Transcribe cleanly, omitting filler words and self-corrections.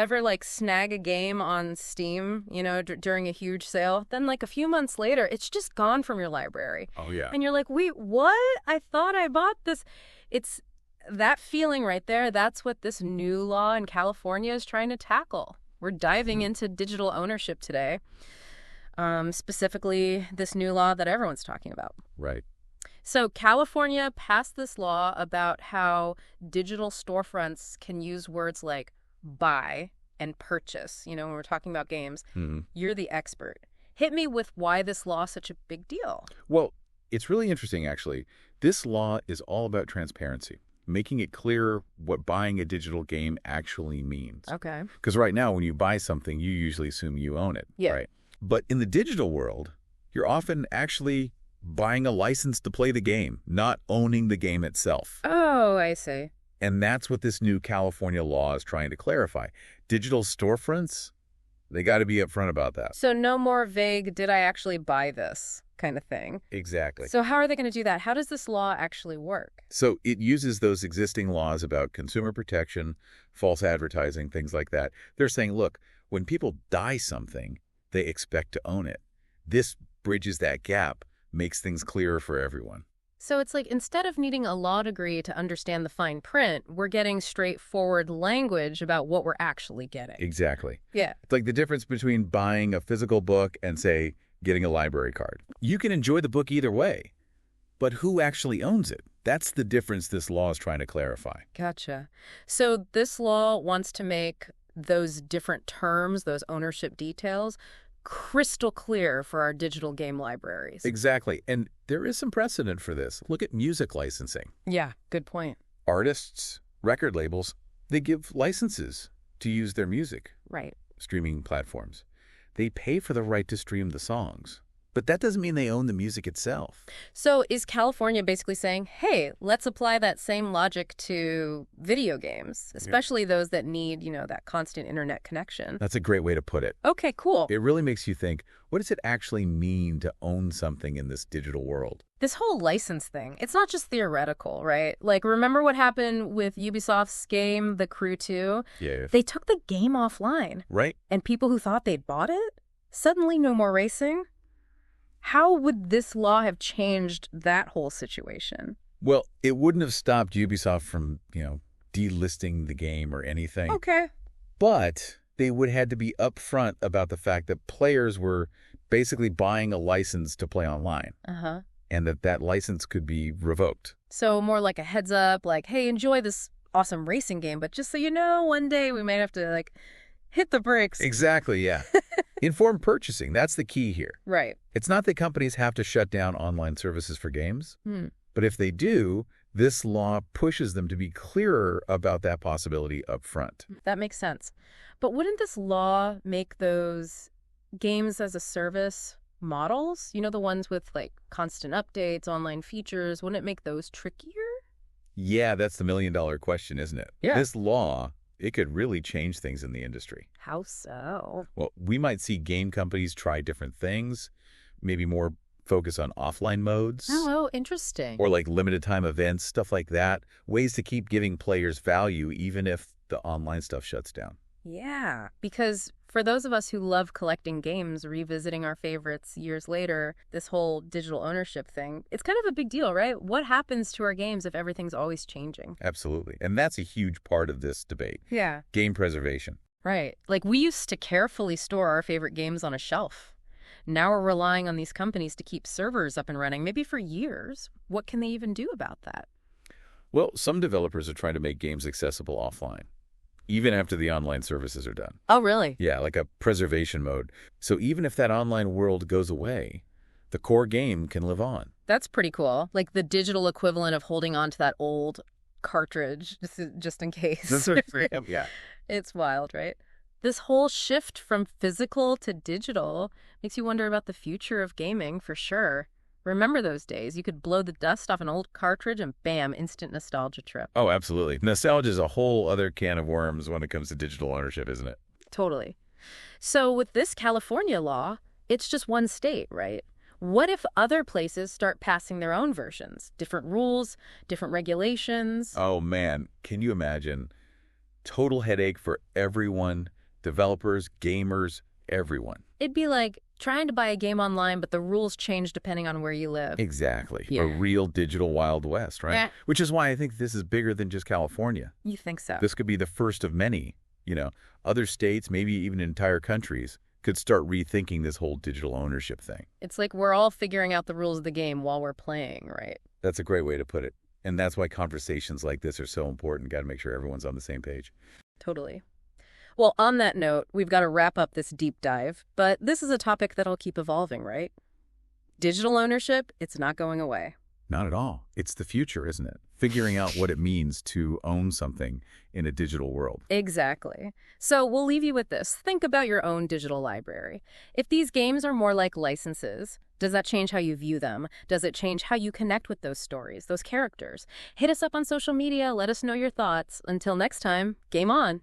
Ever like snag a game on Steam, during a huge sale? Then like a few months later, it's just gone from your library. Oh, yeah. And you're like, wait, what? I thought I bought this. It's that feeling right there. That's what this new law in California is trying to tackle. We're diving into digital ownership today. Specifically, this new law that everyone's talking about. Right. So California passed this law about how digital storefronts can use words like buy and purchase. When we're talking about games, You're the expert. Hit me with why this law is such a big deal. Well, it's really interesting, actually. This law is all about transparency, making it clear what buying a digital game actually means. Okay. Because right now, when you buy something, you usually assume you own it. Yeah. Right? But in the digital world, you're often actually buying a license to play the game, not owning the game itself. Oh, I see. And that's what this new California law is trying to clarify. Digital storefronts, they got to be upfront about that. So no more vague, did I actually buy this kind of thing. Exactly. So how are they going to do that? How does this law actually work? So it uses those existing laws about consumer protection, false advertising, things like that. They're saying, look, when people buy something, they expect to own it. This bridges that gap, makes things clearer for everyone. So it's like instead of needing a law degree to understand the fine print, we're getting straightforward language about what we're actually getting. Exactly. Yeah. It's like the difference between buying a physical book and, say, getting a library card. You can enjoy the book either way, but who actually owns it? That's the difference this law is trying to clarify. Gotcha. So this law wants to make those different terms, those ownership details, crystal clear for our digital game libraries. Exactly. And there is some precedent for this. Look at music licensing. Yeah, good point. Artists, record labels, they give licenses to use their music. Right. Streaming platforms. They pay for the right to stream the songs. But that doesn't mean they own the music itself. So is California basically saying, hey, let's apply that same logic to video games, especially those that need, that constant internet connection? That's a great way to put it. Okay, cool. It really makes you think, what does it actually mean to own something in this digital world? This whole license thing, it's not just theoretical, right? Like, remember what happened with Ubisoft's game, The Crew 2? Yeah. They took the game offline. Right? And people who thought they'd bought it, suddenly no more racing. How would this law have changed that whole situation? Well, it wouldn't have stopped Ubisoft from, delisting the game or anything. Okay. But they would have had to be upfront about the fact that players were basically buying a license to play online. Uh-huh. And that license could be revoked. So more like a heads up, like, hey, enjoy this awesome racing game, but just so you know, one day we might have to, hit the brakes. Exactly, yeah. Informed purchasing, that's the key here. Right. It's not that companies have to shut down online services for games, but if they do, this law pushes them to be clearer about that possibility up front. That makes sense. But wouldn't this law make those games as a service models, the ones with constant updates, online features, wouldn't it make those trickier? Yeah, that's the million-dollar question, isn't it? Yeah. This law, it could really change things in the industry. How so? Well, we might see game companies try different things, maybe more focus on offline modes. Oh, interesting. Or limited time events, stuff like that. Ways to keep giving players value even if the online stuff shuts down. Yeah, because for those of us who love collecting games, revisiting our favorites years later, this whole digital ownership thing, it's kind of a big deal, right? What happens to our games if everything's always changing? Absolutely. And that's a huge part of this debate. Yeah. Game preservation. Right. We used to carefully store our favorite games on a shelf. Now we're relying on these companies to keep servers up and running, maybe for years. What can they even do about that? Well, some developers are trying to make games accessible offline, even after the online services are done. Oh, really? Yeah, like a preservation mode. So even if that online world goes away, the core game can live on. That's pretty cool. Like the digital equivalent of holding on to that old cartridge just in case. Yeah. It's wild, right? This whole shift from physical to digital makes you wonder about the future of gaming for sure. Remember those days? You could blow the dust off an old cartridge and bam, instant nostalgia trip. Oh, absolutely. Nostalgia is a whole other can of worms when it comes to digital ownership, isn't it? Totally. So with this California law, it's just one state, right? What if other places start passing their own versions? Different rules, different regulations? Oh, man. Can you imagine? Total headache for everyone, developers, gamers, everyone. It'd be like trying to buy a game online, but the rules change depending on where you live. Exactly. Yeah. A real digital Wild West, right? Yeah. Which is why I think this is bigger than just California. You think so? This could be the first of many. Other states, maybe even entire countries, could start rethinking this whole digital ownership thing. It's like we're all figuring out the rules of the game while we're playing, right? That's a great way to put it. And that's why conversations like this are so important. Got to make sure everyone's on the same page. Totally. Well, on that note, we've got to wrap up this deep dive, but this is a topic that'll keep evolving, right? Digital ownership, it's not going away. Not at all. It's the future, isn't it? Figuring out what it means to own something in a digital world. Exactly. So we'll leave you with this. Think about your own digital library. If these games are more like licenses, does that change how you view them? Does it change how you connect with those stories, those characters? Hit us up on social media. Let us know your thoughts. Until next time, game on.